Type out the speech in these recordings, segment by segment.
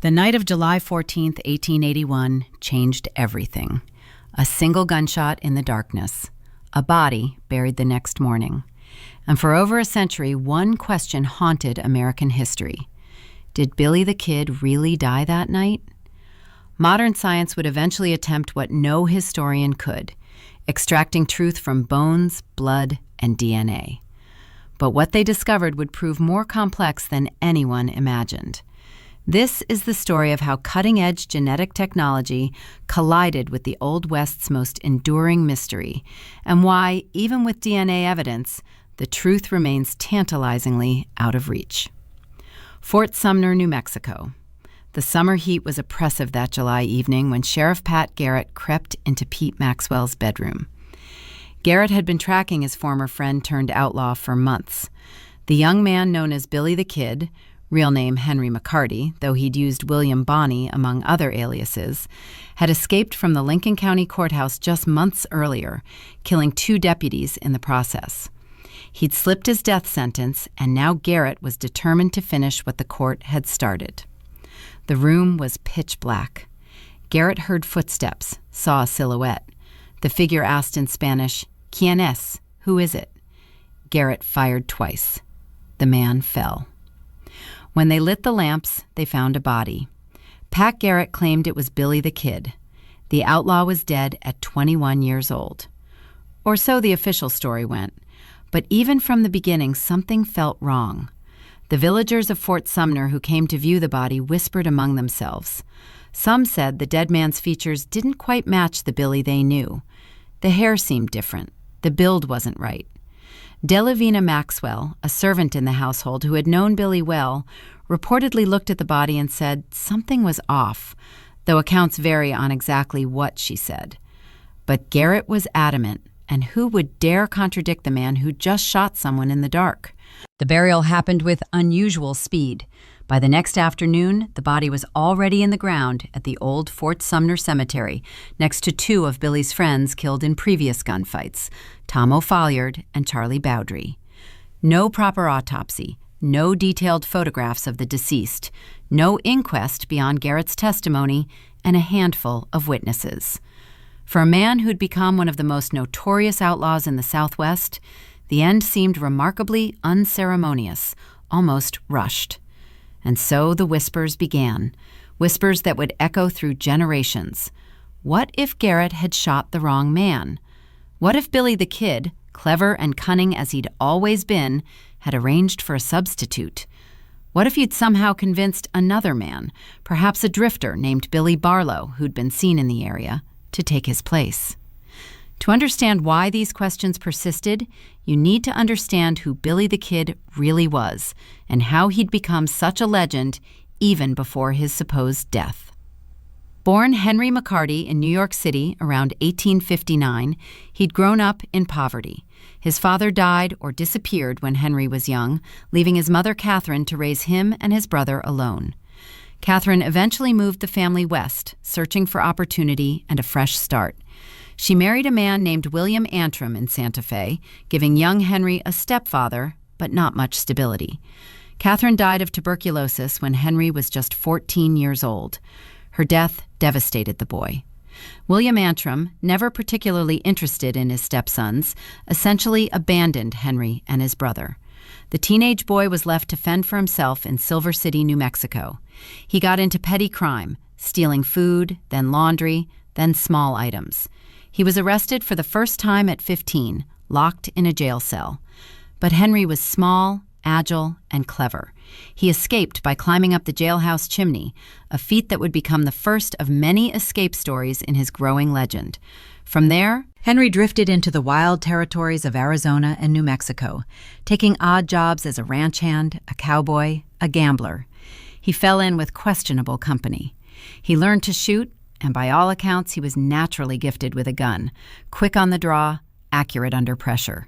The night of July 14th, 1881, changed everything. A single gunshot in the darkness. A body buried the next morning. And for over a century, one question haunted American history. Did Billy the Kid really die that night? Modern science would eventually attempt what no historian could, extracting truth from bones, blood, and DNA. But what they discovered would prove more complex than anyone imagined. This is the story of how cutting-edge genetic technology collided with the Old West's most enduring mystery, and why, even with DNA evidence, the truth remains tantalizingly out of reach. Fort Sumner, New Mexico. The summer heat was oppressive that July evening when Sheriff Pat Garrett crept into Pete Maxwell's bedroom. Garrett had been tracking his former friend-turned-outlaw for months. The young man known as Billy the Kid, real name Henry McCarty, though he'd used William Bonney among other aliases, had escaped from the Lincoln County Courthouse just months earlier, killing 2 deputies in the process. He'd slipped his death sentence, and now Garrett was determined to finish what the court had started. The room was pitch black. Garrett heard footsteps, saw a silhouette. The figure asked in Spanish, "Quién es? Who is it?" Garrett fired twice. The man fell. When they lit the lamps, they found a body. Pat Garrett claimed it was Billy the Kid. The outlaw was dead at 21 years old. Or so the official story went. But even from the beginning, something felt wrong. The villagers of Fort Sumner who came to view the body whispered among themselves. Some said the dead man's features didn't quite match the Billy they knew. The hair seemed different. The build wasn't right. Delavina Maxwell, a servant in the household who had known Billy well, reportedly looked at the body and said something was off, though accounts vary on exactly what she said. But Garrett was adamant, and who would dare contradict the man who just shot someone in the dark? The burial happened with unusual speed. By the next afternoon, the body was already in the ground at the old Fort Sumner Cemetery, next to 2 of Billy's friends killed in previous gunfights, Tom O'Folliard and Charlie Bowdry. No proper autopsy, no detailed photographs of the deceased, no inquest beyond Garrett's testimony, and a handful of witnesses. For a man who'd become one of the most notorious outlaws in the Southwest, the end seemed remarkably unceremonious, almost rushed. And so the whispers began, whispers that would echo through generations. What if Garrett had shot the wrong man? What if Billy the Kid, clever and cunning as he'd always been, had arranged for a substitute? What if he'd somehow convinced another man, perhaps a drifter named Billy Barlow, who'd been seen in the area, to take his place? To understand why these questions persisted, you need to understand who Billy the Kid really was and how he'd become such a legend even before his supposed death. Born Henry McCarty in New York City around 1859, he'd grown up in poverty. His father died or disappeared when Henry was young, leaving his mother Catherine to raise him and his brother alone. Catherine eventually moved the family west, searching for opportunity and a fresh start. She married a man named William Antrim in Santa Fe, giving young Henry a stepfather, but not much stability. Catherine died of tuberculosis when Henry was just 14 years old. Her death devastated the boy. William Antrim, never particularly interested in his stepsons, essentially abandoned Henry and his brother. The teenage boy was left to fend for himself in Silver City, New Mexico. He got into petty crime, stealing food, then laundry, then small items. He was arrested for the first time at 15, locked in a jail cell. But Henry was small, agile, and clever. He escaped by climbing up the jailhouse chimney, a feat that would become the first of many escape stories in his growing legend. From there, Henry drifted into the wild territories of Arizona and New Mexico, taking odd jobs as a ranch hand, a cowboy, a gambler. He fell in with questionable company. He learned to shoot, and by all accounts, he was naturally gifted with a gun, quick on the draw, accurate under pressure.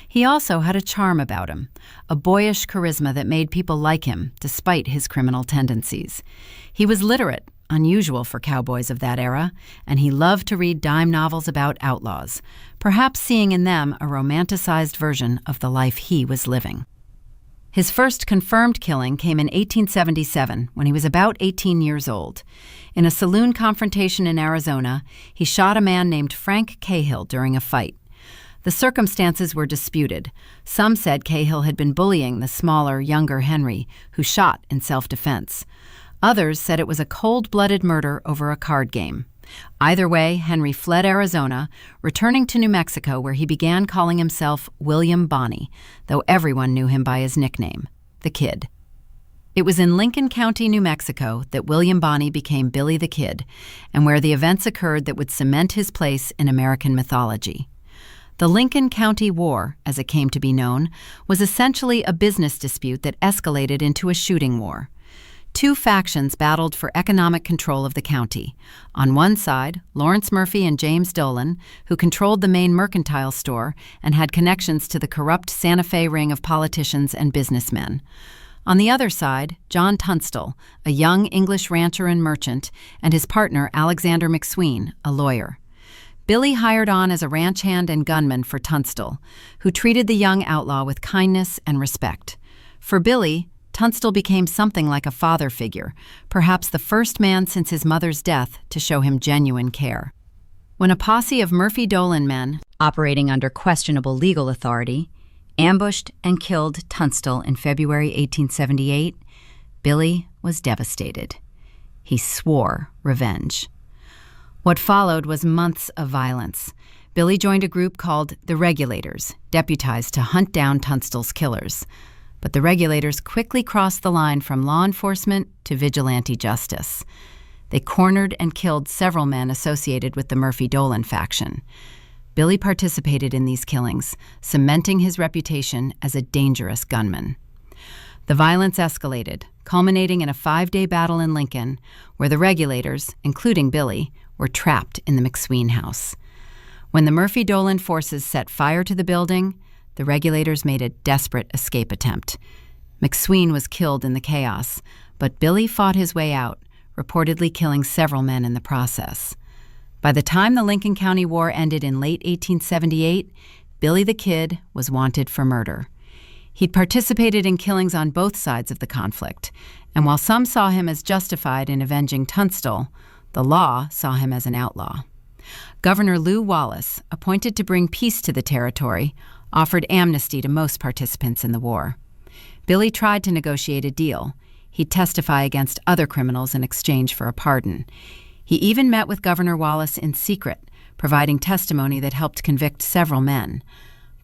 He also had a charm about him, a boyish charisma that made people like him, despite his criminal tendencies. He was literate, unusual for cowboys of that era, and he loved to read dime novels about outlaws, perhaps seeing in them a romanticized version of the life he was living. His first confirmed killing came in 1877 when he was about 18 years old. In a saloon confrontation in Arizona, he shot a man named Frank Cahill during a fight. The circumstances were disputed. Some said Cahill had been bullying the smaller, younger Henry, who shot in self-defense. Others said it was a cold-blooded murder over a card game. Either way, Henry fled Arizona, returning to New Mexico where he began calling himself William Bonney, though everyone knew him by his nickname, the Kid. It was in Lincoln County, New Mexico, that William Bonney became Billy the Kid, and where the events occurred that would cement his place in American mythology. The Lincoln County War, as it came to be known, was essentially a business dispute that escalated into a shooting war. Two factions battled for economic control of the county. On one side, Lawrence Murphy and James Dolan, who controlled the main mercantile store and had connections to the corrupt Santa Fe ring of politicians and businessmen. On the other side, John Tunstall, a young English rancher and merchant, and his partner Alexander McSween, a lawyer. Billy hired on as a ranch hand and gunman for Tunstall, who treated the young outlaw with kindness and respect. For Billy, Tunstall became something like a father figure, perhaps the first man since his mother's death to show him genuine care. When a posse of Murphy Dolan men, operating under questionable legal authority, ambushed and killed Tunstall in February 1878, Billy was devastated. He swore revenge. What followed was months of violence. Billy joined a group called the Regulators, deputized to hunt down Tunstall's killers. But the Regulators quickly crossed the line from law enforcement to vigilante justice. They cornered and killed several men associated with the Murphy-Dolan faction. Billy participated in these killings, cementing his reputation as a dangerous gunman. The violence escalated, culminating in a 5-day battle in Lincoln, where the Regulators, including Billy, were trapped in the McSween house. When the Murphy-Dolan forces set fire to the building, the Regulators made a desperate escape attempt. McSween was killed in the chaos, but Billy fought his way out, reportedly killing several men in the process. By the time the Lincoln County War ended in late 1878, Billy the Kid was wanted for murder. He'd participated in killings on both sides of the conflict, and while some saw him as justified in avenging Tunstall, the law saw him as an outlaw. Governor Lew Wallace, appointed to bring peace to the territory, offered amnesty to most participants in the war. Billy tried to negotiate a deal. He'd testify against other criminals in exchange for a pardon. He even met with Governor Wallace in secret, providing testimony that helped convict several men.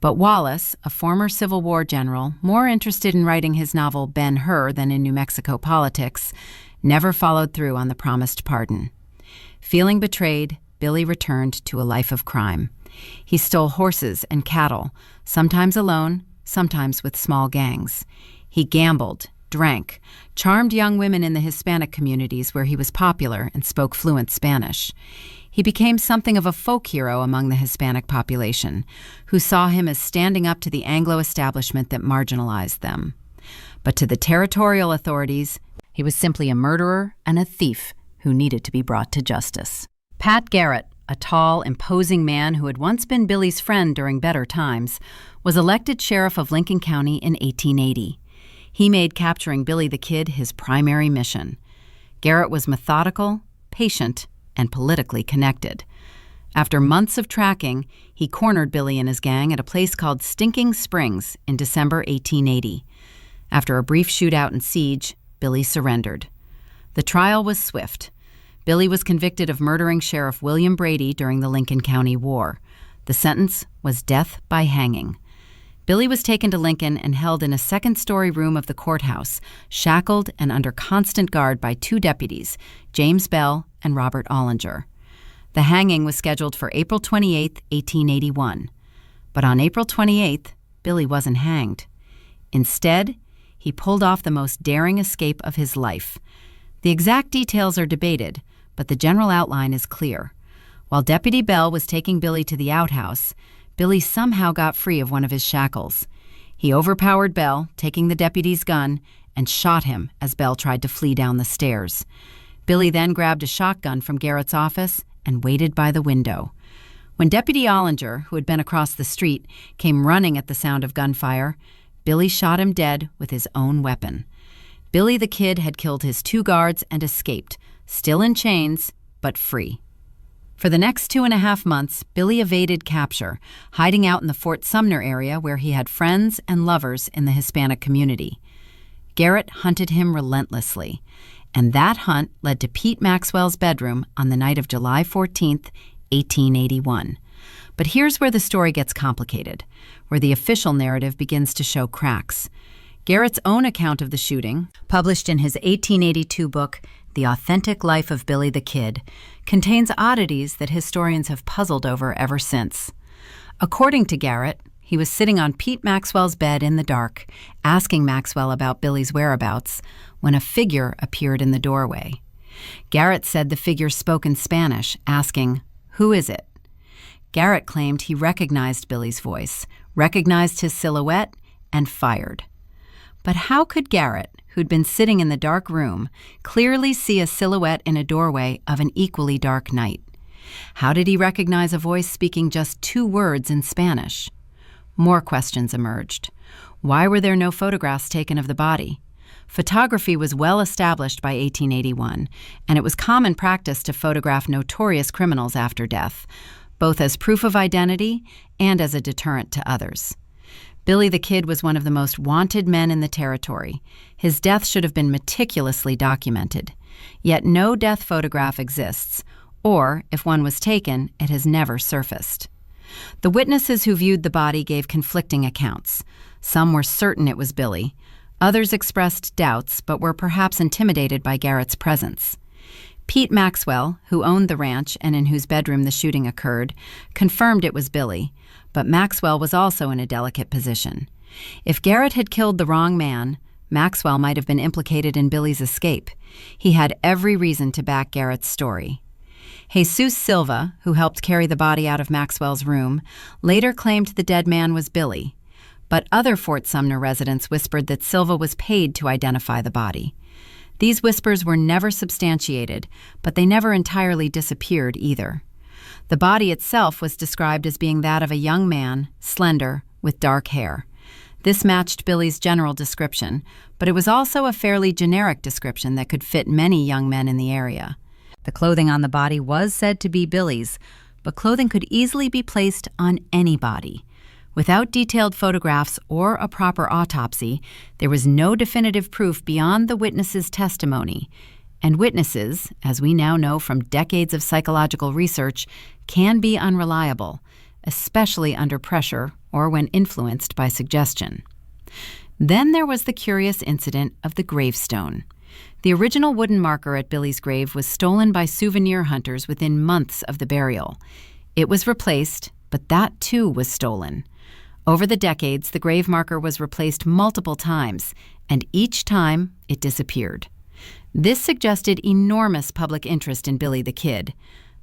But Wallace, a former Civil War general, more interested in writing his novel Ben-Hur than in New Mexico politics, never followed through on the promised pardon. Feeling betrayed, Billy returned to a life of crime. He stole horses and cattle, sometimes alone, sometimes with small gangs. He gambled, drank, charmed young women in the Hispanic communities where he was popular and spoke fluent Spanish. He became something of a folk hero among the Hispanic population, who saw him as standing up to the Anglo establishment that marginalized them. But to the territorial authorities, he was simply a murderer and a thief who needed to be brought to justice. Pat Garrett, a tall, imposing man who had once been Billy's friend during better times, was elected sheriff of Lincoln County in 1880. He made capturing Billy the Kid his primary mission. Garrett was methodical, patient, and politically connected. After months of tracking, he cornered Billy and his gang at a place called Stinking Springs in December 1880. After a brief shootout and siege, Billy surrendered. The trial was swift. Billy was convicted of murdering Sheriff William Brady during the Lincoln County War. The sentence was death by hanging. Billy was taken to Lincoln and held in a second-story room of the courthouse, shackled and under constant guard by 2 deputies, James Bell and Robert Ollinger. The hanging was scheduled for April 28, 1881. But on April 28th, Billy wasn't hanged. Instead, he pulled off the most daring escape of his life. The exact details are debated, but the general outline is clear. While Deputy Bell was taking Billy to the outhouse, Billy somehow got free of one of his shackles. He overpowered Bell, taking the deputy's gun, and shot him as Bell tried to flee down the stairs. Billy then grabbed a shotgun from Garrett's office and waited by the window. When Deputy Ollinger, who had been across the street, came running at the sound of gunfire, Billy shot him dead with his own weapon. Billy the Kid had killed his 2 guards and escaped, still in chains, but free. For the next 2.5 months, Billy evaded capture, hiding out in the Fort Sumner area where he had friends and lovers in the Hispanic community. Garrett hunted him relentlessly, and that hunt led to Pete Maxwell's bedroom on the night of July 14th, 1881. But here's where the story gets complicated, where the official narrative begins to show cracks. Garrett's own account of the shooting, published in his 1882 book, The Authentic Life of Billy the Kid, contains oddities that historians have puzzled over ever since. According to Garrett, he was sitting on Pete Maxwell's bed in the dark, asking Maxwell about Billy's whereabouts, when a figure appeared in the doorway. Garrett said the figure spoke in Spanish, asking, "Who is it?" Garrett claimed he recognized Billy's voice, recognized his silhouette, and fired. But how could Garrett, who'd been sitting in the dark room, clearly see a silhouette in a doorway of an equally dark night? How did he recognize a voice speaking just 2 words in Spanish? More questions emerged. Why were there no photographs taken of the body? Photography was well established by 1881, and it was common practice to photograph notorious criminals after death, both as proof of identity and as a deterrent to others. Billy the Kid was one of the most wanted men in the territory. His death should have been meticulously documented. Yet no death photograph exists, or, if one was taken, it has never surfaced. The witnesses who viewed the body gave conflicting accounts. Some were certain it was Billy. Others expressed doubts, but were perhaps intimidated by Garrett's presence. Pete Maxwell, who owned the ranch and in whose bedroom the shooting occurred, confirmed it was Billy, but Maxwell was also in a delicate position. If Garrett had killed the wrong man, Maxwell might have been implicated in Billy's escape. He had every reason to back Garrett's story. Jesus Silva, who helped carry the body out of Maxwell's room, later claimed the dead man was Billy, but other Fort Sumner residents whispered that Silva was paid to identify the body. These whispers were never substantiated, but they never entirely disappeared either. The body itself was described as being that of a young man, slender, with dark hair. This matched Billy's general description, but it was also a fairly generic description that could fit many young men in the area. The clothing on the body was said to be Billy's, but clothing could easily be placed on any body. Without detailed photographs or a proper autopsy, there was no definitive proof beyond the witnesses' testimony. And witnesses, as we now know from decades of psychological research, can be unreliable, especially under pressure or when influenced by suggestion. Then there was the curious incident of the gravestone. The original wooden marker at Billy's grave was stolen by souvenir hunters within months of the burial. It was replaced, but that too was stolen. Over the decades, the grave marker was replaced multiple times, and each time it disappeared. This suggested enormous public interest in Billy the Kid,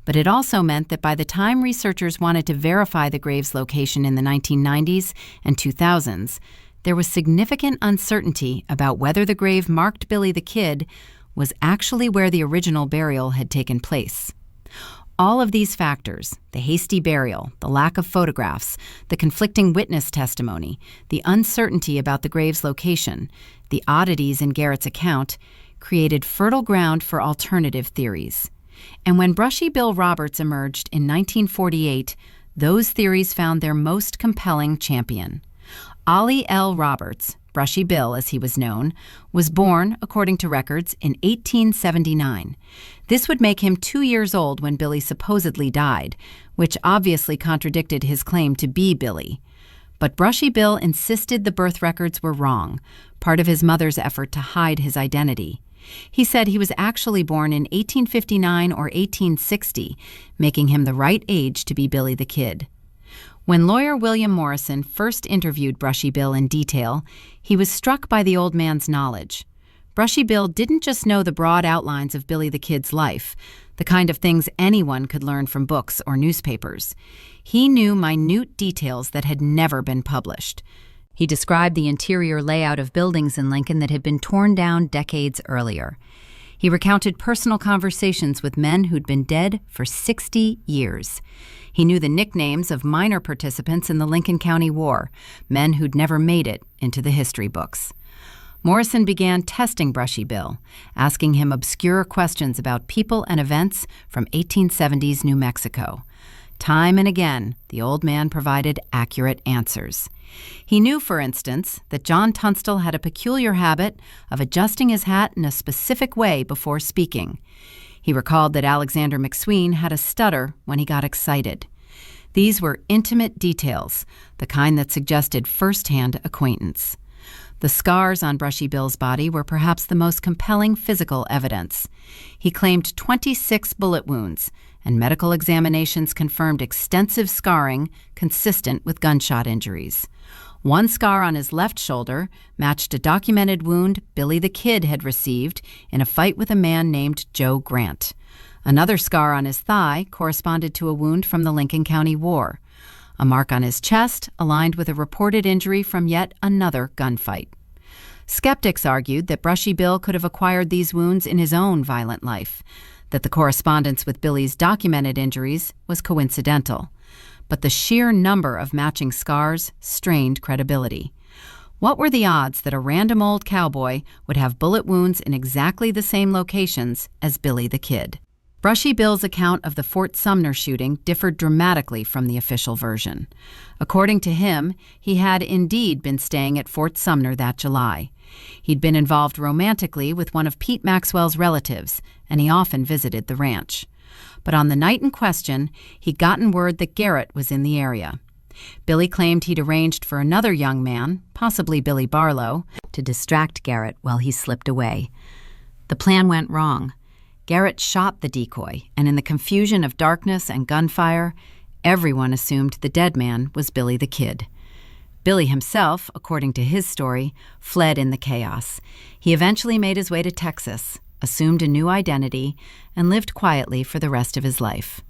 but it also meant that by the time researchers wanted to verify the grave's location in the 1990s and 2000s, there was significant uncertainty about whether the grave marked Billy the Kid was actually where the original burial had taken place. All of these factors, the hasty burial, the lack of photographs, the conflicting witness testimony, the uncertainty about the grave's location, the oddities in Garrett's account, created fertile ground for alternative theories. And when Brushy Bill Roberts emerged in 1948, those theories found their most compelling champion. Ollie L. Roberts, Brushy Bill as he was known, was born, according to records, in 1879. This would make him 2 years old when Billy supposedly died, which obviously contradicted his claim to be Billy. But Brushy Bill insisted the birth records were wrong, part of his mother's effort to hide his identity. He said he was actually born in 1859 or 1860, making him the right age to be Billy the Kid. When lawyer William Morrison first interviewed Brushy Bill in detail, he was struck by the old man's knowledge. Brushy Bill didn't just know the broad outlines of Billy the Kid's life, the kind of things anyone could learn from books or newspapers. He knew minute details that had never been published. He described the interior layout of buildings in Lincoln that had been torn down decades earlier. He recounted personal conversations with men who'd been dead for 60 years. He knew the nicknames of minor participants in the Lincoln County War, men who'd never made it into the history books. Morrison began testing Brushy Bill, asking him obscure questions about people and events from 1870s New Mexico. Time and again, the old man provided accurate answers. He knew, for instance, that John Tunstall had a peculiar habit of adjusting his hat in a specific way before speaking. He recalled that Alexander McSween had a stutter when he got excited. These were intimate details, the kind that suggested first-hand acquaintance. The scars on Brushy Bill's body were perhaps the most compelling physical evidence. He claimed 26 bullet wounds, and medical examinations confirmed extensive scarring consistent with gunshot injuries. One scar on his left shoulder matched a documented wound Billy the Kid had received in a fight with a man named Joe Grant. Another scar on his thigh corresponded to a wound from the Lincoln County War. A mark on his chest aligned with a reported injury from yet another gunfight. Skeptics argued that Brushy Bill could have acquired these wounds in his own violent life, that the correspondence with Billy's documented injuries was coincidental. But the sheer number of matching scars strained credibility. What were the odds that a random old cowboy would have bullet wounds in exactly the same locations as Billy the Kid? Brushy Bill's account of the Fort Sumner shooting differed dramatically from the official version. According to him, he had indeed been staying at Fort Sumner that July. He'd been involved romantically with one of Pete Maxwell's relatives, and he often visited the ranch. But on the night in question, he'd gotten word that Garrett was in the area. Billy claimed he'd arranged for another young man, possibly Billy Barlow, to distract Garrett while he slipped away. The plan went wrong. Garrett shot the decoy, and in the confusion of darkness and gunfire, everyone assumed the dead man was Billy the Kid. Billy himself, according to his story, fled in the chaos. He eventually made his way to Texas, assumed a new identity, and lived quietly for the rest of his life.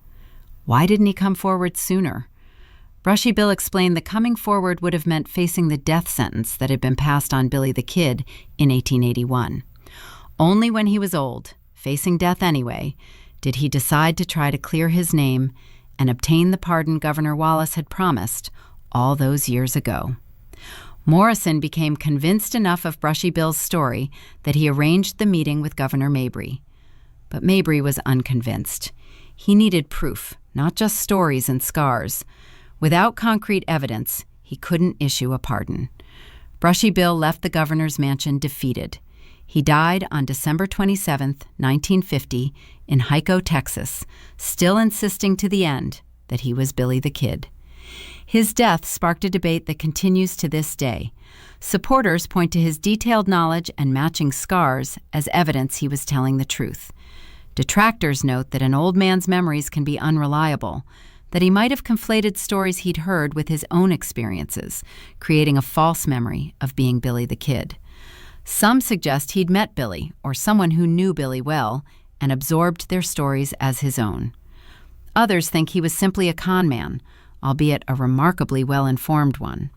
Why didn't he come forward sooner? Brushy Bill explained that coming forward would have meant facing the death sentence that had been passed on Billy the Kid in 1881. Only when he was old, facing death anyway, did he decide to try to clear his name and obtain the pardon Governor Wallace had promised all those years ago. Morrison became convinced enough of Brushy Bill's story that he arranged the meeting with Governor Mabry. But Mabry was unconvinced. He needed proof, not just stories and scars. Without concrete evidence, he couldn't issue a pardon. Brushy Bill left the governor's mansion defeated. He died on December 27, 1950, in Hico, Texas, still insisting to the end that he was Billy the Kid. His death sparked a debate that continues to this day. Supporters point to his detailed knowledge and matching scars as evidence he was telling the truth. Detractors note that an old man's memories can be unreliable, that he might have conflated stories he'd heard with his own experiences, creating a false memory of being Billy the Kid. Some suggest he'd met Billy, or someone who knew Billy well, and absorbed their stories as his own. Others think he was simply a con man, albeit a remarkably well-informed one.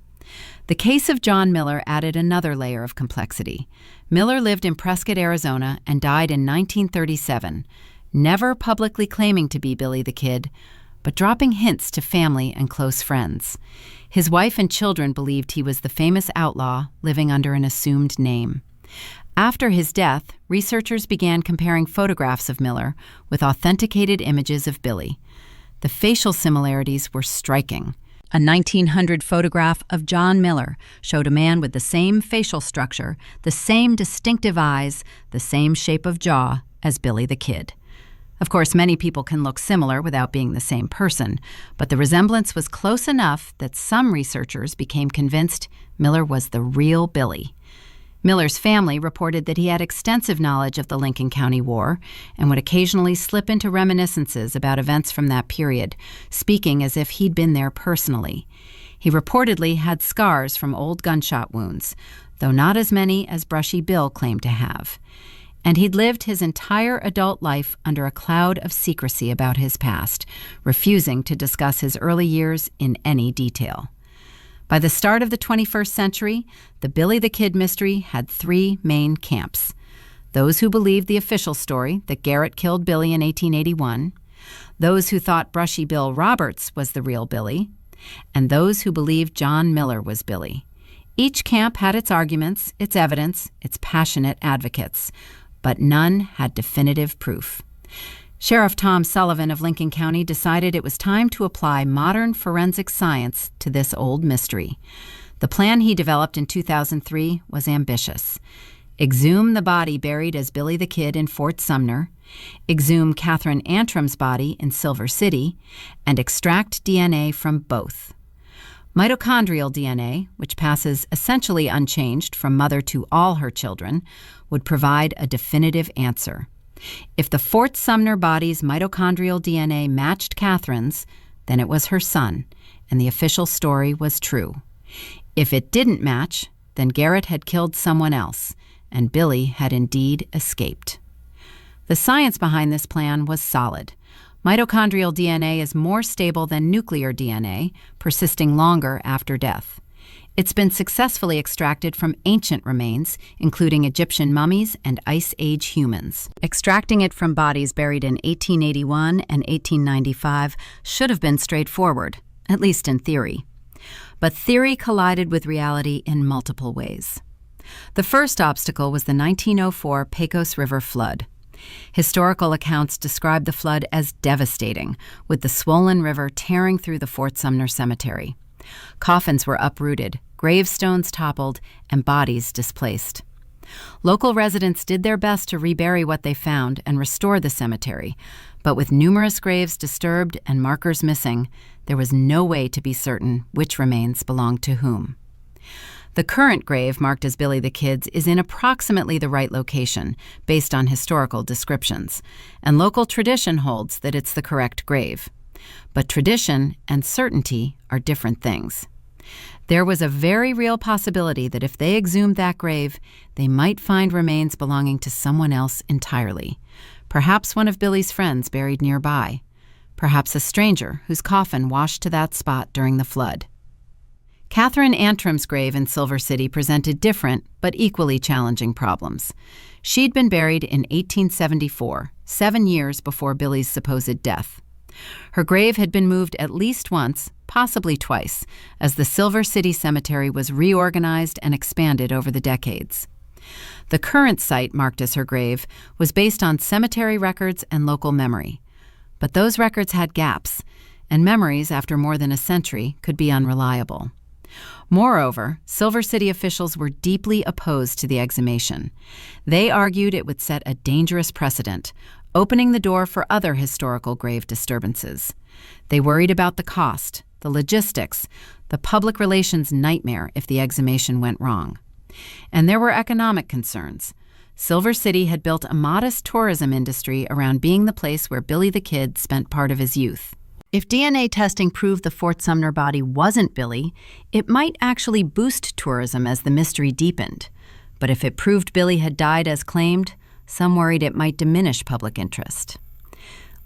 The case of John Miller added another layer of complexity. Miller lived in Prescott, Arizona, and died in 1937, never publicly claiming to be Billy the Kid, but dropping hints to family and close friends. His wife and children believed he was the famous outlaw living under an assumed name. After his death, researchers began comparing photographs of Miller with authenticated images of Billy. The facial similarities were striking. A 1900 photograph of John Miller showed a man with the same facial structure, the same distinctive eyes, the same shape of jaw as Billy the Kid. Of course, many people can look similar without being the same person, but the resemblance was close enough that some researchers became convinced Miller was the real Billy. Miller's family reported that he had extensive knowledge of the Lincoln County War and would occasionally slip into reminiscences about events from that period, speaking as if he'd been there personally. He reportedly had scars from old gunshot wounds, though not as many as Brushy Bill claimed to have. And he'd lived his entire adult life under a cloud of secrecy about his past, refusing to discuss his early years in any detail. By the start of the 21st century, the Billy the Kid mystery had three main camps: those who believed the official story that Garrett killed Billy in 1881, those who thought Brushy Bill Roberts was the real Billy, and those who believed John Miller was Billy. Each camp had its arguments, its evidence, its passionate advocates, but none had definitive proof. Sheriff Tom Sullivan of Lincoln County decided it was time to apply modern forensic science to this old mystery. The plan he developed in 2003 was ambitious. Exhume the body buried as Billy the Kid in Fort Sumner, exhume Catherine Antrim's body in Silver City, and extract DNA from both. Mitochondrial DNA, which passes essentially unchanged from mother to all her children, would provide a definitive answer. If the Fort Sumner body's mitochondrial DNA matched Catherine's, then it was her son, and the official story was true. If it didn't match, then Garrett had killed someone else, and Billy had indeed escaped. The science behind this plan was solid. Mitochondrial DNA is more stable than nuclear DNA, persisting longer after death. It's been successfully extracted from ancient remains, including Egyptian mummies and Ice Age humans. Extracting it from bodies buried in 1881 and 1895 should have been straightforward, at least in theory. But theory collided with reality in multiple ways. The first obstacle was the 1904 Pecos River flood. Historical accounts describe the flood as devastating, with the swollen river tearing through the Fort Sumner cemetery. Coffins were uprooted, gravestones toppled, and bodies displaced. Local residents did their best to rebury what they found and restore the cemetery, but with numerous graves disturbed and markers missing, there was no way to be certain which remains belonged to whom. The current grave marked as Billy the Kid's is in approximately the right location, based on historical descriptions, and local tradition holds that it's the correct grave. But tradition and certainty are different things. There was a very real possibility that if they exhumed that grave, they might find remains belonging to someone else entirely. Perhaps one of Billy's friends buried nearby. Perhaps a stranger whose coffin washed to that spot during the flood. Catherine Antrim's grave in Silver City presented different but equally challenging problems. She'd been buried in 1874, 7 years before Billy's supposed death. Her grave had been moved at least once, possibly twice, as the Silver City Cemetery was reorganized and expanded over the decades. The current site marked as her grave was based on cemetery records and local memory. But those records had gaps, and memories after more than a century could be unreliable. Moreover, Silver City officials were deeply opposed to the exhumation. They argued it would set a dangerous precedent, opening the door for other historical grave disturbances. They worried about the cost, the logistics, the public relations nightmare if the exhumation went wrong. And there were economic concerns. Silver City had built a modest tourism industry around being the place where Billy the Kid spent part of his youth. If DNA testing proved the Fort Sumner body wasn't Billy, it might actually boost tourism as the mystery deepened. But if it proved Billy had died as claimed, some worried it might diminish public interest.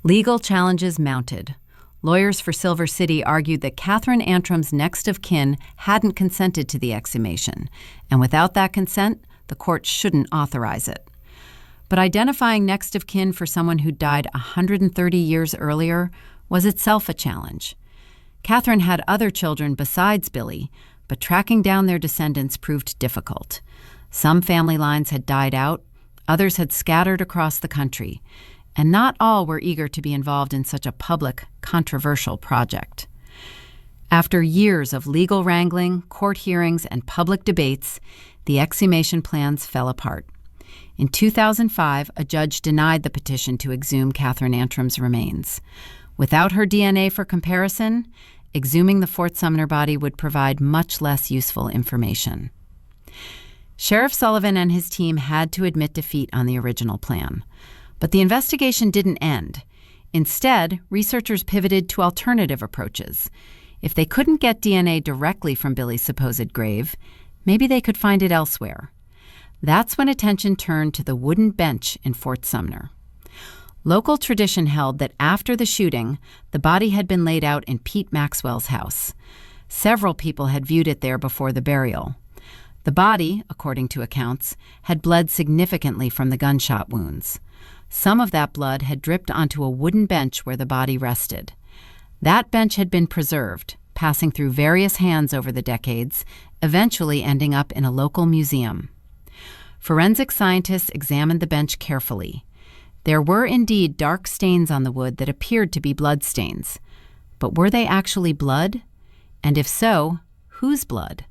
Legal challenges mounted. Lawyers for Silver City argued that Catherine Antrim's next of kin hadn't consented to the exhumation, and without that consent, the court shouldn't authorize it. But identifying next of kin for someone who died 130 years earlier was itself a challenge. Catherine had other children besides Billy, but tracking down their descendants proved difficult. Some family lines had died out, others had scattered across the country, and not all were eager to be involved in such a public, controversial project. After years of legal wrangling, court hearings, and public debates, the exhumation plans fell apart. In 2005, a judge denied the petition to exhume Catherine Antrim's remains. Without her DNA for comparison, exhuming the Fort Sumner body would provide much less useful information. Sheriff Sullivan and his team had to admit defeat on the original plan. But the investigation didn't end. Instead, researchers pivoted to alternative approaches. If they couldn't get DNA directly from Billy's supposed grave, maybe they could find it elsewhere. That's when attention turned to the wooden bench in Fort Sumner. Local tradition held that after the shooting, the body had been laid out in Pete Maxwell's house. Several people had viewed it there before the burial. The body, according to accounts, had bled significantly from the gunshot wounds. Some of that blood had dripped onto a wooden bench where the body rested. That bench had been preserved, passing through various hands over the decades, eventually ending up in a local museum. Forensic scientists examined the bench carefully. There were indeed dark stains on the wood that appeared to be bloodstains. But were they actually blood? And if so, whose blood?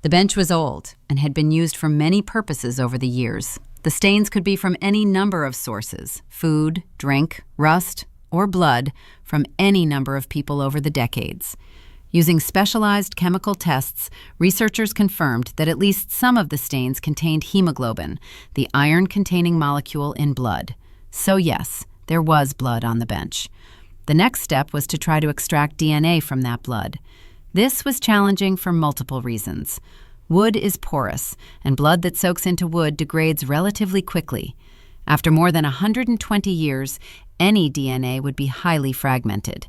The bench was old and had been used for many purposes over the years. The stains could be from any number of sources: food, drink, rust, or blood from any number of people over the decades. Using specialized chemical tests, researchers confirmed that at least some of the stains contained hemoglobin, the iron-containing molecule in blood. So yes, there was blood on the bench. The next step was to try to extract DNA from that blood. This was challenging for multiple reasons. Wood is porous, and blood that soaks into wood degrades relatively quickly. After more than 120 years, any DNA would be highly fragmented.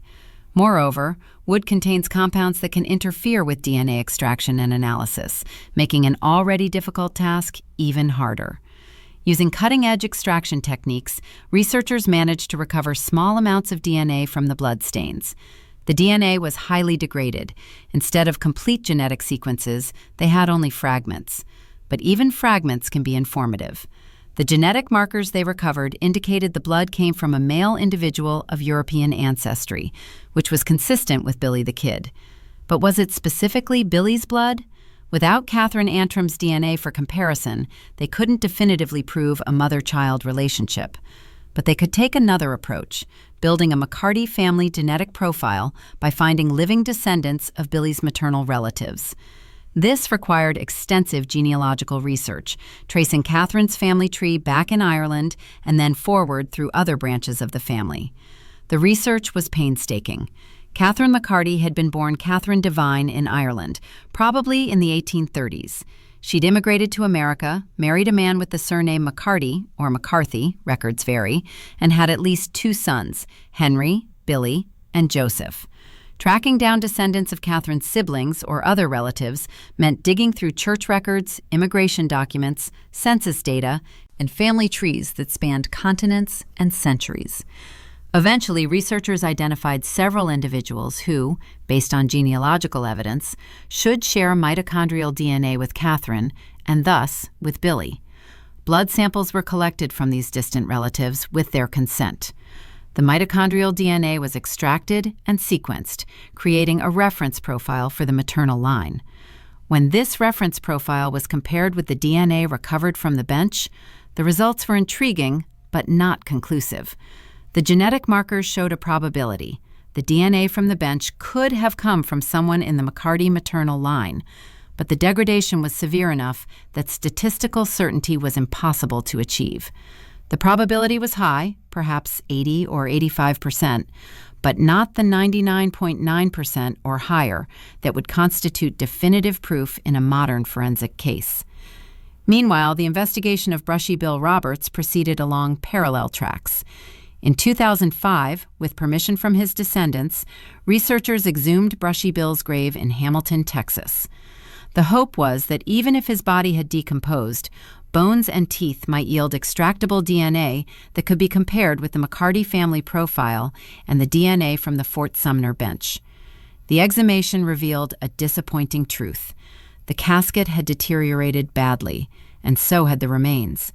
Moreover, wood contains compounds that can interfere with DNA extraction and analysis, making an already difficult task even harder. Using cutting-edge extraction techniques, researchers managed to recover small amounts of DNA from the bloodstains. The DNA was highly degraded. Instead of complete genetic sequences, they had only fragments. But even fragments can be informative. The genetic markers they recovered indicated the blood came from a male individual of European ancestry, which was consistent with Billy the Kid. But was it specifically Billy's blood? Without Catherine Antrim's DNA for comparison, they couldn't definitively prove a mother-child relationship. But they could take another approach, building a McCarty family genetic profile by finding living descendants of Billy's maternal relatives. This required extensive genealogical research, tracing Catherine's family tree back in Ireland and then forward through other branches of the family. The research was painstaking. Catherine McCarty had been born Catherine Devine in Ireland, probably in the 1830s. She'd immigrated to America, married a man with the surname McCarty, or McCarthy, records vary, and had at least 2 sons, Henry, Billy, and Joseph. Tracking down descendants of Catherine's siblings or other relatives meant digging through church records, immigration documents, census data, and family trees that spanned continents and centuries. Eventually, researchers identified several individuals who, based on genealogical evidence, should share mitochondrial DNA with Catherine and thus with Billy. Blood samples were collected from these distant relatives with their consent. The mitochondrial DNA was extracted and sequenced, creating a reference profile for the maternal line. When this reference profile was compared with the DNA recovered from the bench, the results were intriguing but not conclusive. The genetic markers showed a probability. The DNA from the bench could have come from someone in the McCarty maternal line, but the degradation was severe enough that statistical certainty was impossible to achieve. The probability was high, perhaps 80 or 85%, but not the 99.9% or higher that would constitute definitive proof in a modern forensic case. Meanwhile, the investigation of Brushy Bill Roberts proceeded along parallel tracks. In 2005, with permission from his descendants, researchers exhumed Brushy Bill's grave in Hamilton, Texas. The hope was that even if his body had decomposed, bones and teeth might yield extractable DNA that could be compared with the McCarty family profile and the DNA from the Fort Sumner bench. The exhumation revealed a disappointing truth. The casket had deteriorated badly, and so had the remains.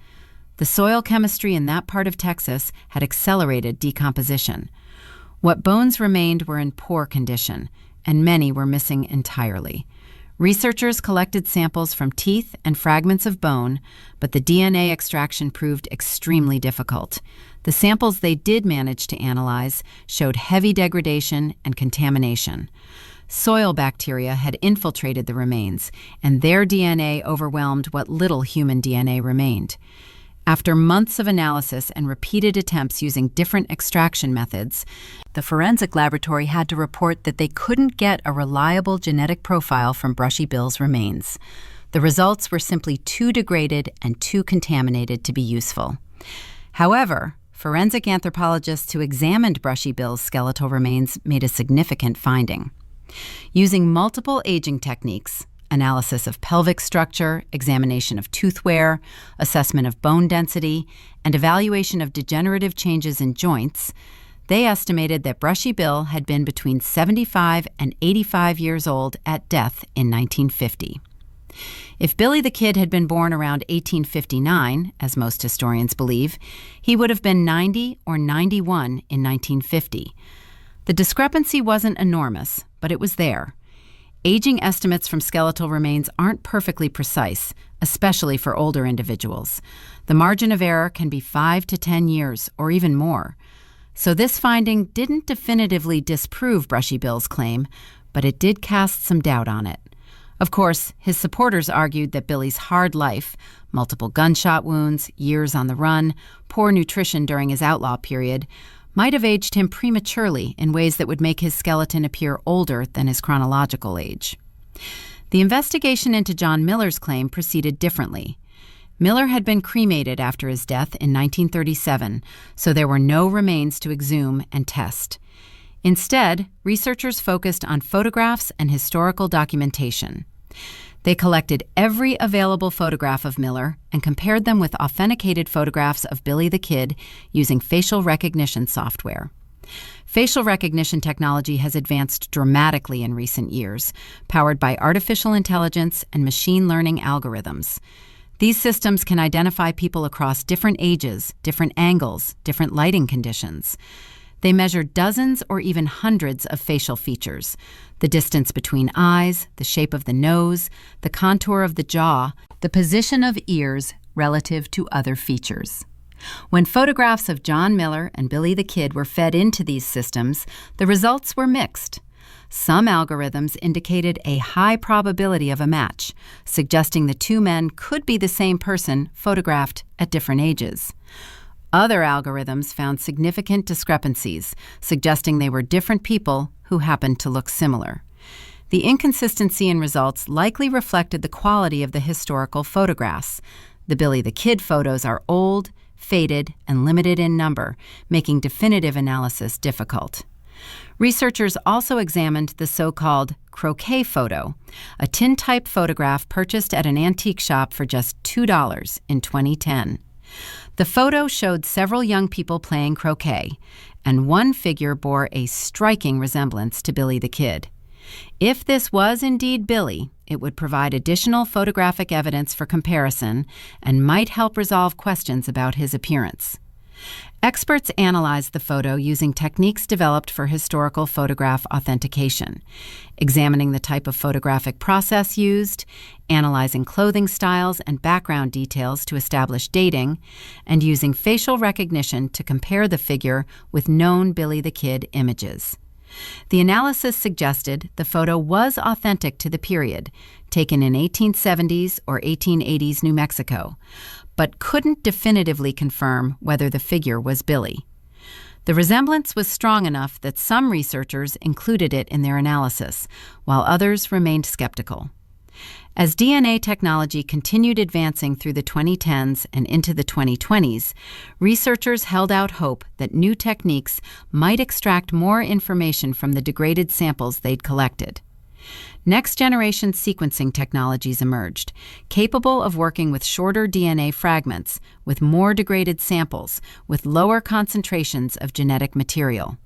The soil chemistry in that part of Texas had accelerated decomposition. What bones remained were in poor condition, and many were missing entirely. Researchers collected samples from teeth and fragments of bone, but the DNA extraction proved extremely difficult. The samples they did manage to analyze showed heavy degradation and contamination. Soil bacteria had infiltrated the remains, and their DNA overwhelmed what little human DNA remained. After months of analysis and repeated attempts using different extraction methods, the forensic laboratory had to report that they couldn't get a reliable genetic profile from Brushy Bill's remains. The results were simply too degraded and too contaminated to be useful. However, forensic anthropologists who examined Brushy Bill's skeletal remains made a significant finding. Using multiple aging techniques, analysis of pelvic structure, examination of tooth wear, assessment of bone density, and evaluation of degenerative changes in joints, they estimated that Brushy Bill had been between 75 and 85 years old at death in 1950. If Billy the Kid had been born around 1859, as most historians believe, he would have been 90 or 91 in 1950. The discrepancy wasn't enormous, but it was there. Aging estimates from skeletal remains aren't perfectly precise, especially for older individuals. The margin of error can be 5 to 10 years, or even more. So this finding didn't definitively disprove Brushy Bill's claim, but it did cast some doubt on it. Of course, his supporters argued that Billy's hard life, multiple gunshot wounds, years on the run, poor nutrition during his outlaw period, might have aged him prematurely in ways that would make his skeleton appear older than his chronological age. The investigation into John Miller's claim proceeded differently. Miller had been cremated after his death in 1937, so there were no remains to exhume and test. Instead, researchers focused on photographs and historical documentation. They collected every available photograph of Miller and compared them with authenticated photographs of Billy the Kid using facial recognition software. Facial recognition technology has advanced dramatically in recent years, powered by artificial intelligence and machine learning algorithms. These systems can identify people across different ages, different angles, different lighting conditions. They measure dozens or even hundreds of facial features: the distance between eyes, the shape of the nose, the contour of the jaw, the position of ears relative to other features. When photographs of John Miller and Billy the Kid were fed into these systems, the results were mixed. Some algorithms indicated a high probability of a match, suggesting the two men could be the same person photographed at different ages. Other algorithms found significant discrepancies, suggesting they were different people who happened to look similar. The inconsistency in results likely reflected the quality of the historical photographs. The Billy the Kid photos are old, faded, and limited in number, making definitive analysis difficult. Researchers also examined the so-called croquet photo, a tin-type photograph purchased at an antique shop for just $2 in 2010. The photo showed several young people playing croquet, and one figure bore a striking resemblance to Billy the Kid. If this was indeed Billy, it would provide additional photographic evidence for comparison and might help resolve questions about his appearance. Experts analyzed the photo using techniques developed for historical photograph authentication, examining the type of photographic process used, analyzing clothing styles and background details to establish dating, and using facial recognition to compare the figure with known Billy the Kid images. The analysis suggested the photo was authentic to the period, taken in 1870s or 1880s New Mexico, but couldn't definitively confirm whether the figure was Billy. The resemblance was strong enough that some researchers included it in their analysis, while others remained skeptical. As DNA technology continued advancing through the 2010s and into the 2020s, researchers held out hope that new techniques might extract more information from the degraded samples they'd collected. Next-generation sequencing technologies emerged, capable of working with shorter DNA fragments, with more degraded samples, with lower concentrations of genetic material.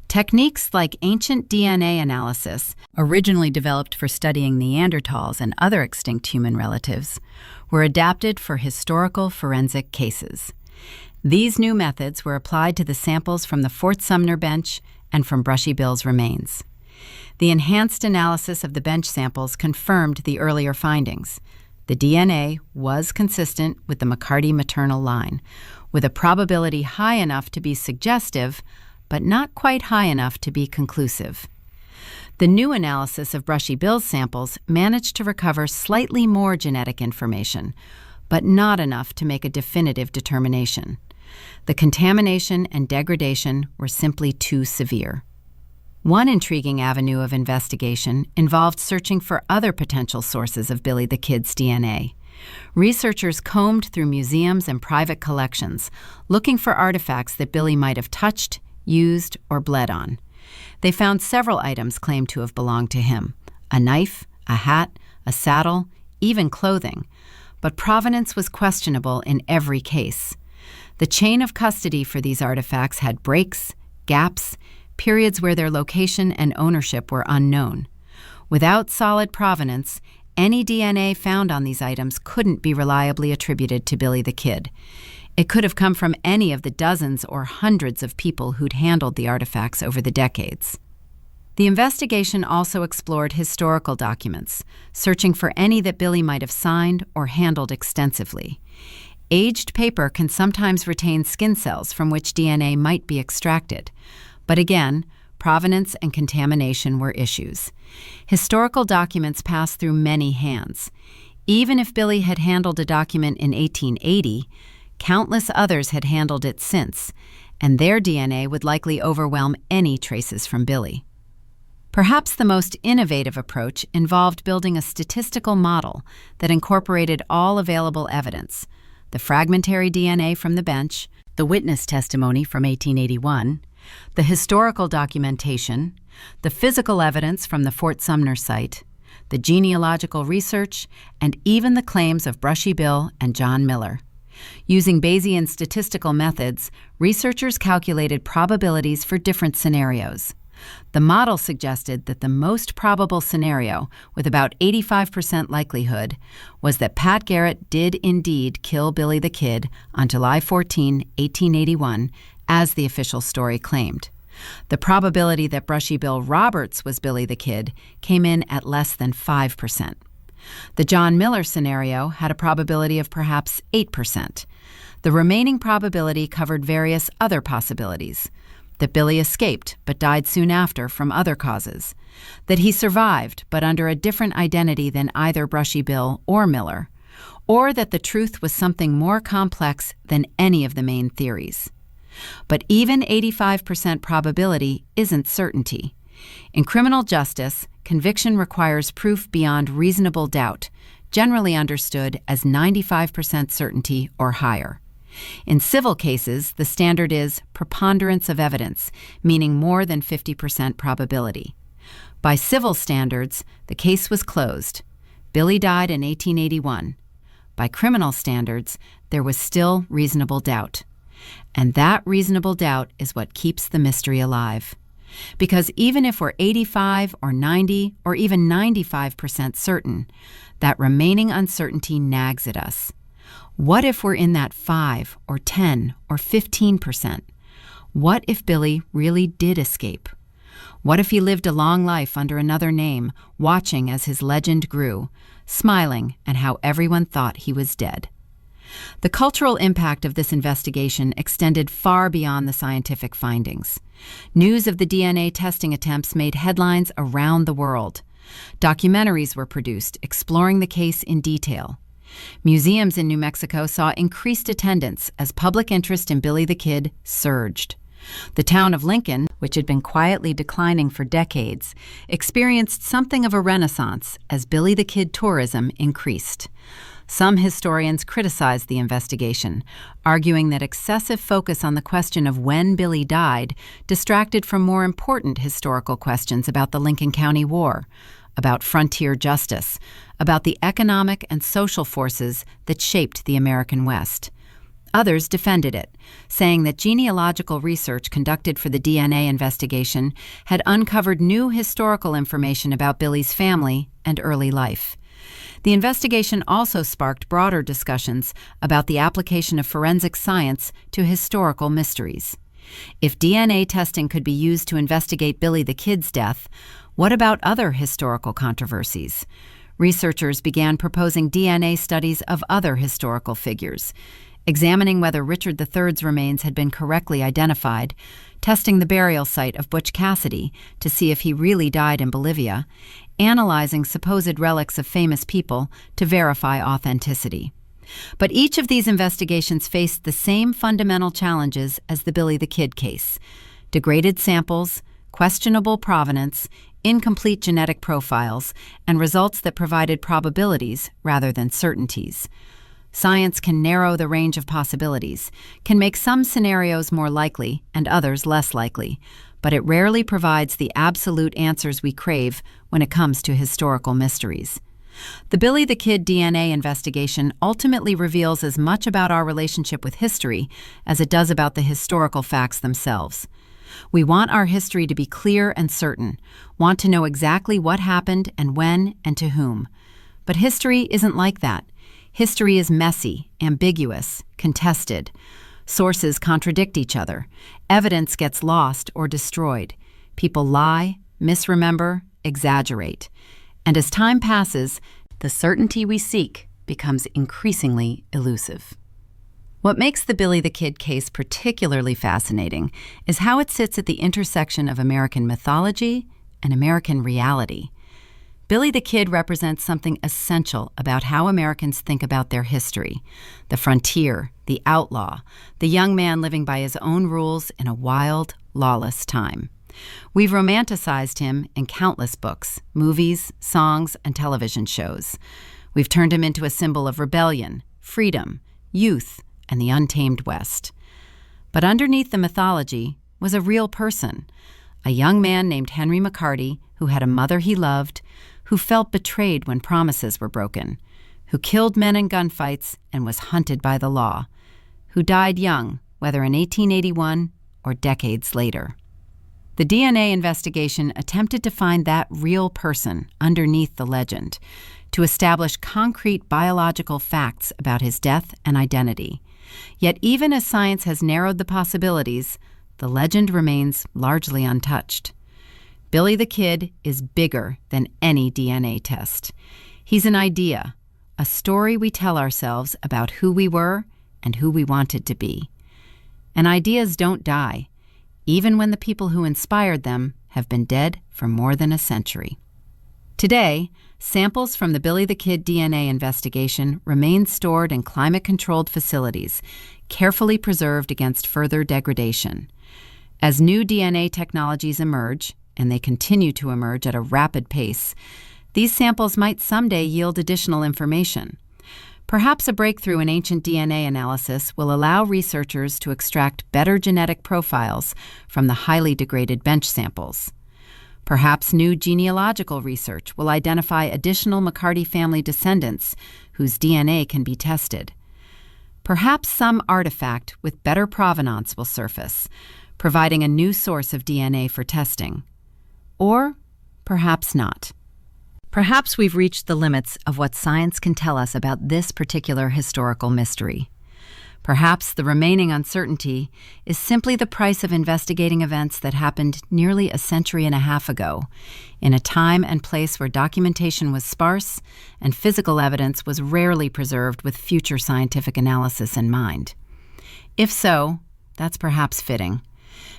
Techniques like ancient DNA analysis, originally developed for studying Neanderthals and other extinct human relatives, were adapted for historical forensic cases. These new methods were applied to the samples from the Fort Sumner bench and from Brushy Bill's remains. The enhanced analysis of the bench samples confirmed the earlier findings. The DNA was consistent with the McCarty maternal line, with a probability high enough to be suggestive, but not quite high enough to be conclusive. The new analysis of Brushy Bill's samples managed to recover slightly more genetic information, but not enough to make a definitive determination. The contamination and degradation were simply too severe. One intriguing avenue of investigation involved searching for other potential sources of Billy the Kid's DNA. Researchers combed through museums and private collections, looking for artifacts that Billy might have touched, used, or bled on. They found several items claimed to have belonged to him: a knife, a hat, a saddle, even clothing, but provenance was questionable in every case. The chain of custody for these artifacts had breaks, gaps, periods where their location and ownership were unknown. Without solid provenance, any DNA found on these items couldn't be reliably attributed to Billy the Kid. It could have come from any of the dozens or hundreds of people who'd handled the artifacts over the decades. The investigation also explored historical documents, searching for any that Billy might have signed or handled extensively. Aged paper can sometimes retain skin cells from which DNA might be extracted. But again, provenance and contamination were issues. Historical documents passed through many hands. Even if Billy had handled a document in 1880, countless others had handled it since, and their DNA would likely overwhelm any traces from Billy. Perhaps the most innovative approach involved building a statistical model that incorporated all available evidence: the fragmentary DNA from the bench, the witness testimony from 1881, the historical documentation, the physical evidence from the Fort Sumner site, the genealogical research, and even the claims of Brushy Bill and John Miller. Using Bayesian statistical methods, researchers calculated probabilities for different scenarios. The model suggested that the most probable scenario, with about 85% likelihood, was that Pat Garrett did indeed kill Billy the Kid on July 14, 1881, as the official story claimed. The probability that Brushy Bill Roberts was Billy the Kid came in at less than 5%. The John Miller scenario had a probability of perhaps 8%. The remaining probability covered various other possibilities: that Billy escaped but died soon after from other causes, that he survived but under a different identity than either Brushy Bill or Miller, or that the truth was something more complex than any of the main theories. But even 85% probability isn't certainty. In criminal justice, conviction requires proof beyond reasonable doubt, generally understood as 95% certainty or higher. In civil cases, the standard is preponderance of evidence, meaning more than 50% probability. By civil standards, the case was closed. Billy died in 1881. By criminal standards, there was still reasonable doubt. And that reasonable doubt is what keeps the mystery alive. Because even if we're 85 or 90 or even 95% certain, that remaining uncertainty nags at us. What if we're in that 5 or 10 or 15%? What if Billy really did escape? What if he lived a long life under another name, watching as his legend grew, smiling at how everyone thought he was dead? The cultural impact of this investigation extended far beyond the scientific findings. News of the DNA testing attempts made headlines around the world. Documentaries were produced exploring the case in detail. Museums in New Mexico saw increased attendance as public interest in Billy the Kid surged. The town of Lincoln, which had been quietly declining for decades, experienced something of a renaissance as Billy the Kid tourism increased. Some historians criticized the investigation, arguing that excessive focus on the question of when Billy died distracted from more important historical questions about the Lincoln County War, about frontier justice, about the economic and social forces that shaped the American West. Others defended it, saying that genealogical research conducted for the DNA investigation had uncovered new historical information about Billy's family and early life. The investigation also sparked broader discussions about the application of forensic science to historical mysteries. If DNA testing could be used to investigate Billy the Kid's death, what about other historical controversies? Researchers began proposing DNA studies of other historical figures, examining whether Richard III's remains had been correctly identified, testing the burial site of Butch Cassidy to see if he really died in Bolivia, analyzing supposed relics of famous people to verify authenticity. But each of these investigations faced the same fundamental challenges as the Billy the Kid case: degraded samples, questionable provenance, incomplete genetic profiles, and results that provided probabilities rather than certainties. Science can narrow the range of possibilities, can make some scenarios more likely and others less likely, but it rarely provides the absolute answers we crave when it comes to historical mysteries. The Billy the Kid DNA investigation ultimately reveals as much about our relationship with history as it does about the historical facts themselves. We want our history to be clear and certain, want to know exactly what happened and when and to whom. But history isn't like that. History is messy, ambiguous, contested. Sources contradict each other. Evidence gets lost or destroyed. People lie, misremember, exaggerate. And as time passes, the certainty we seek becomes increasingly elusive. What makes the Billy the Kid case particularly fascinating is how it sits at the intersection of American mythology and American reality. Billy the Kid represents something essential about how Americans think about their history: the frontier, the outlaw, the young man living by his own rules in a wild, lawless time. We've romanticized him in countless books, movies, songs, and television shows. We've turned him into a symbol of rebellion, freedom, youth, and the untamed West. But underneath the mythology was a real person, a young man named Henry McCarty who had a mother he loved, who felt betrayed when promises were broken, who killed men in gunfights and was hunted by the law, who died young, whether in 1881 or decades later. The DNA investigation attempted to find that real person underneath the legend, to establish concrete biological facts about his death and identity. Yet even as science has narrowed the possibilities, the legend remains largely untouched. Billy the Kid is bigger than any DNA test. He's an idea, a story we tell ourselves about who we were and who we wanted to be. And ideas don't die, even when the people who inspired them have been dead for more than a century. Today, samples from the Billy the Kid DNA investigation remain stored in climate-controlled facilities, carefully preserved against further degradation. As new DNA technologies emerge, and they continue to emerge at a rapid pace, these samples might someday yield additional information. Perhaps a breakthrough in ancient DNA analysis will allow researchers to extract better genetic profiles from the highly degraded bench samples. Perhaps new genealogical research will identify additional McCarty family descendants whose DNA can be tested. Perhaps some artifact with better provenance will surface, providing a new source of DNA for testing. Or perhaps not. Perhaps we've reached the limits of what science can tell us about this particular historical mystery. Perhaps the remaining uncertainty is simply the price of investigating events that happened nearly a century and a half ago, in a time and place where documentation was sparse and physical evidence was rarely preserved with future scientific analysis in mind. If so, that's perhaps fitting.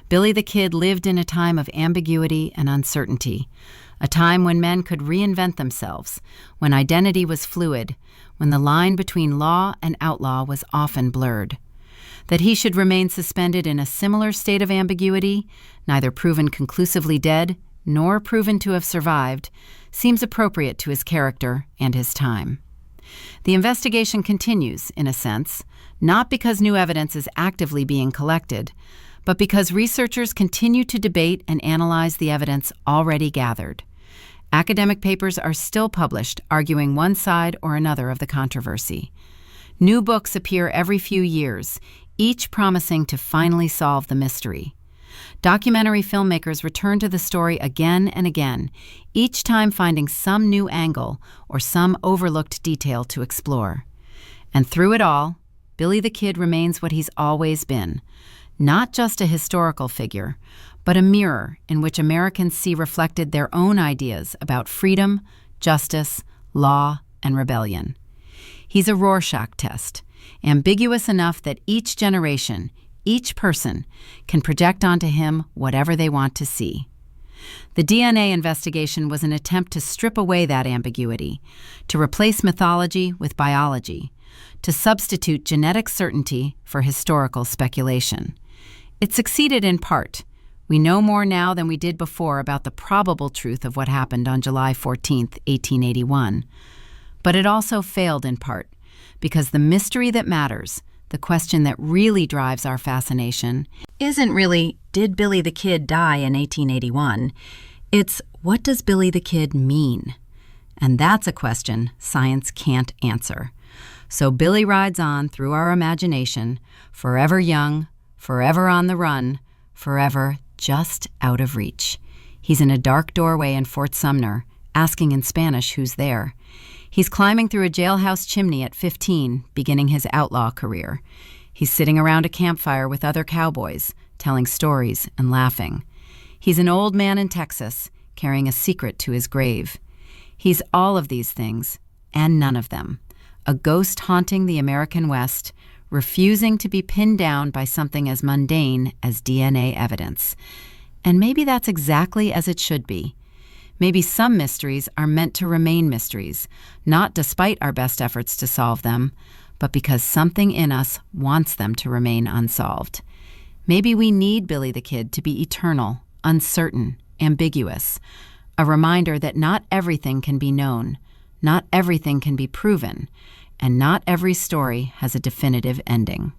Billy the Kid lived in a time of ambiguity and uncertainty, a time when men could reinvent themselves, when identity was fluid, when the line between law and outlaw was often blurred. That he should remain suspended in a similar state of ambiguity, neither proven conclusively dead nor proven to have survived, seems appropriate to his character and his time. The investigation continues, in a sense, not because new evidence is actively being collected, but because researchers continue to debate and analyze the evidence already gathered. Academic papers are still published, arguing one side or another of the controversy. New books appear every few years, each promising to finally solve the mystery. Documentary filmmakers return to the story again and again, each time finding some new angle or some overlooked detail to explore. And through it all, Billy the Kid remains what he's always been, not just a historical figure, but a mirror in which Americans see reflected their own ideas about freedom, justice, law, and rebellion. He's a Rorschach test, ambiguous enough that each generation, each person, can project onto him whatever they want to see. The DNA investigation was an attempt to strip away that ambiguity, to replace mythology with biology, to substitute genetic certainty for historical speculation. It succeeded in part. We know more now than we did before about the probable truth of what happened on July 14, 1881. But it also failed in part, because the mystery that matters, the question that really drives our fascination, isn't really, did Billy the Kid die in 1881? It's, what does Billy the Kid mean? And that's a question science can't answer. So Billy rides on through our imagination, forever young, forever on the run, forever just out of reach. He's in a dark doorway in Fort Sumner, asking in Spanish who's there. He's climbing through a jailhouse chimney at 15, beginning his outlaw career. He's sitting around a campfire with other cowboys, telling stories and laughing. He's an old man in Texas, carrying a secret to his grave. He's all of these things, and none of them. A ghost haunting the American West, refusing to be pinned down by something as mundane as DNA evidence. And maybe that's exactly as it should be. Maybe some mysteries are meant to remain mysteries, not despite our best efforts to solve them, but because something in us wants them to remain unsolved. Maybe we need Billy the Kid to be eternal, uncertain, ambiguous, a reminder that not everything can be known, not everything can be proven, and not every story has a definitive ending.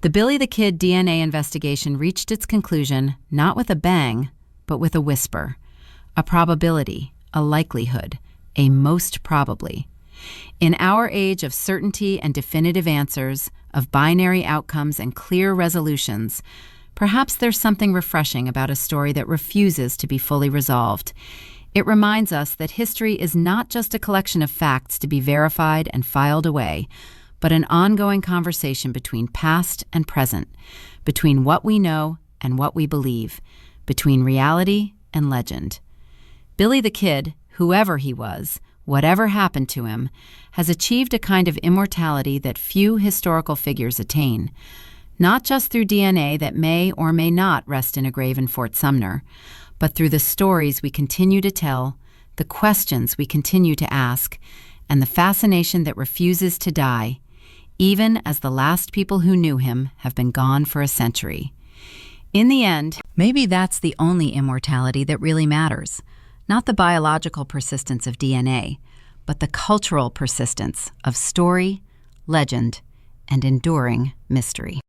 The Billy the Kid DNA investigation reached its conclusion not with a bang, but with a whisper, a probability, a likelihood, a most probably. In our age of certainty and definitive answers, of binary outcomes and clear resolutions, perhaps there's something refreshing about a story that refuses to be fully resolved. It reminds us that history is not just a collection of facts to be verified and filed away, but an ongoing conversation between past and present, between what we know and what we believe, between reality and legend. Billy the Kid, whoever he was, whatever happened to him, has achieved a kind of immortality that few historical figures attain, not just through DNA that may or may not rest in a grave in Fort Sumner, but through the stories we continue to tell, the questions we continue to ask, and the fascination that refuses to die, even as the last people who knew him have been gone for a century. In the end, maybe that's the only immortality that really matters. Not the biological persistence of DNA, but the cultural persistence of story, legend, and enduring mystery.